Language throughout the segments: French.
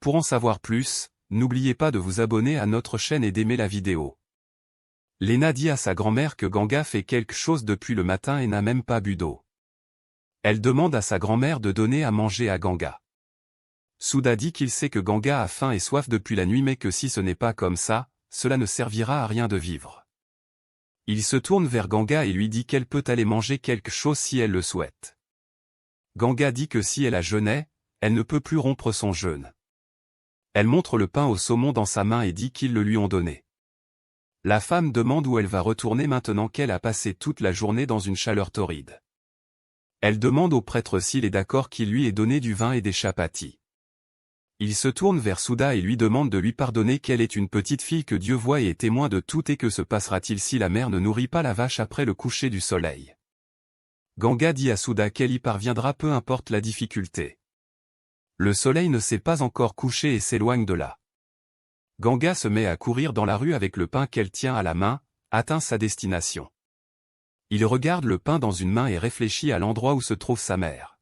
Pour en savoir plus, n'oubliez pas de vous abonner à notre chaîne et d'aimer la vidéo. Lena dit à sa grand-mère que Ganga fait quelque chose depuis le matin et n'a même pas bu d'eau. Elle demande à sa grand-mère de donner à manger à Ganga. Sudha dit qu'il sait que Ganga a faim et soif depuis la nuit mais que si ce n'est pas comme ça, cela ne servira à rien de vivre. Il se tourne vers Ganga et lui dit qu'elle peut aller manger quelque chose si elle le souhaite. Ganga dit que si elle a jeûné, elle ne peut plus rompre son jeûne. Elle montre le pain au saumon dans sa main et dit qu'ils le lui ont donné. La femme demande où elle va retourner maintenant qu'elle a passé toute la journée dans une chaleur torride. Elle demande au prêtre s'il est d'accord qu'il lui ait donné du vin et des chapatis. Il se tourne vers Sudha et lui demande de lui pardonner qu'elle est une petite fille que Dieu voit et est témoin de tout et que se passera-t-il si la mère ne nourrit pas la vache après le coucher du soleil. Ganga dit à Sudha qu'elle y parviendra peu importe la difficulté. Le soleil ne s'est pas encore couché et s'éloigne de là. Ganga se met à courir dans la rue avec le pain qu'elle tient à la main, atteint sa destination. Il regarde le pain dans une main et réfléchit à l'endroit où se trouve sa mère.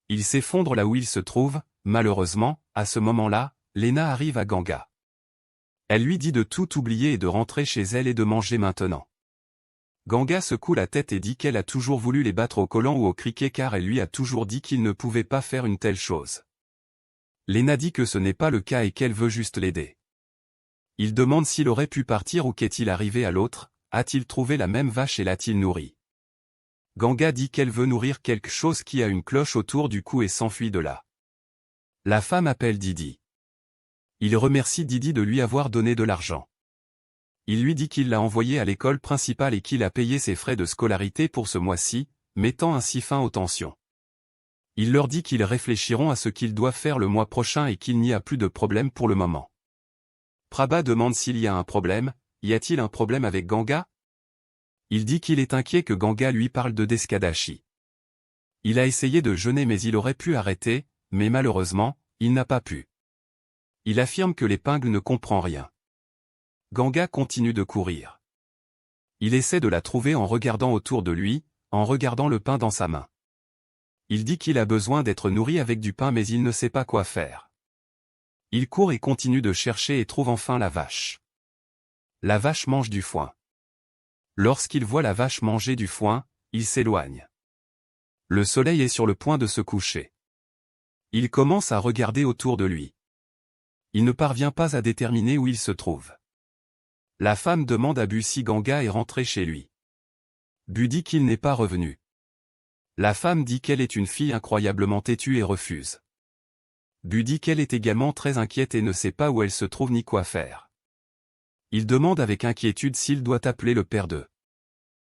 Il s'effondre là où il se trouve, malheureusement, à ce moment-là, Lena arrive à Ganga. Elle lui dit de tout oublier et de rentrer chez elle et de manger maintenant. Ganga secoue la tête et dit qu'elle a toujours voulu les battre au collant ou au cricket car elle lui a toujours dit qu'il ne pouvait pas faire une telle chose. Lena dit que ce n'est pas le cas et qu'elle veut juste l'aider. Il demande s'il aurait pu partir ou qu'est-il arrivé à l'autre, a-t-il trouvé la même vache et l'a-t-il nourrie. Ganga dit qu'elle veut nourrir quelque chose qui a une cloche autour du cou et s'enfuit de là. La femme appelle Didi. Il remercie Didi de lui avoir donné de l'argent. Il lui dit qu'il l'a envoyé à l'école principale et qu'il a payé ses frais de scolarité pour ce mois-ci, mettant ainsi fin aux tensions. Il leur dit qu'ils réfléchiront à ce qu'ils doivent faire le mois prochain et qu'il n'y a plus de problème pour le moment. Prabha demande s'il y a un problème, y a-t-il un problème avec Ganga? Il dit qu'il est inquiet que Ganga lui parle de Deskadashi. Il a essayé de jeûner mais il aurait pu arrêter, mais malheureusement, il n'a pas pu. Il affirme que l'épingle ne comprend rien. Ganga continue de courir. Il essaie de la trouver en regardant autour de lui, en regardant le pain dans sa main. Il dit qu'il a besoin d'être nourri avec du pain mais il ne sait pas quoi faire. Il court et continue de chercher et trouve enfin la vache. La vache mange du foin. Lorsqu'il voit la vache manger du foin, il s'éloigne. Le soleil est sur le point de se coucher. Il commence à regarder autour de lui. Il ne parvient pas à déterminer où il se trouve. La femme demande à Bu si Ganga est rentré chez lui. Bu dit qu'il n'est pas revenu. La femme dit qu'elle est une fille incroyablement têtue et refuse. Bu dit qu'elle est également très inquiète et ne sait pas où elle se trouve ni quoi faire. Il demande avec inquiétude s'il doit appeler le père d'eux.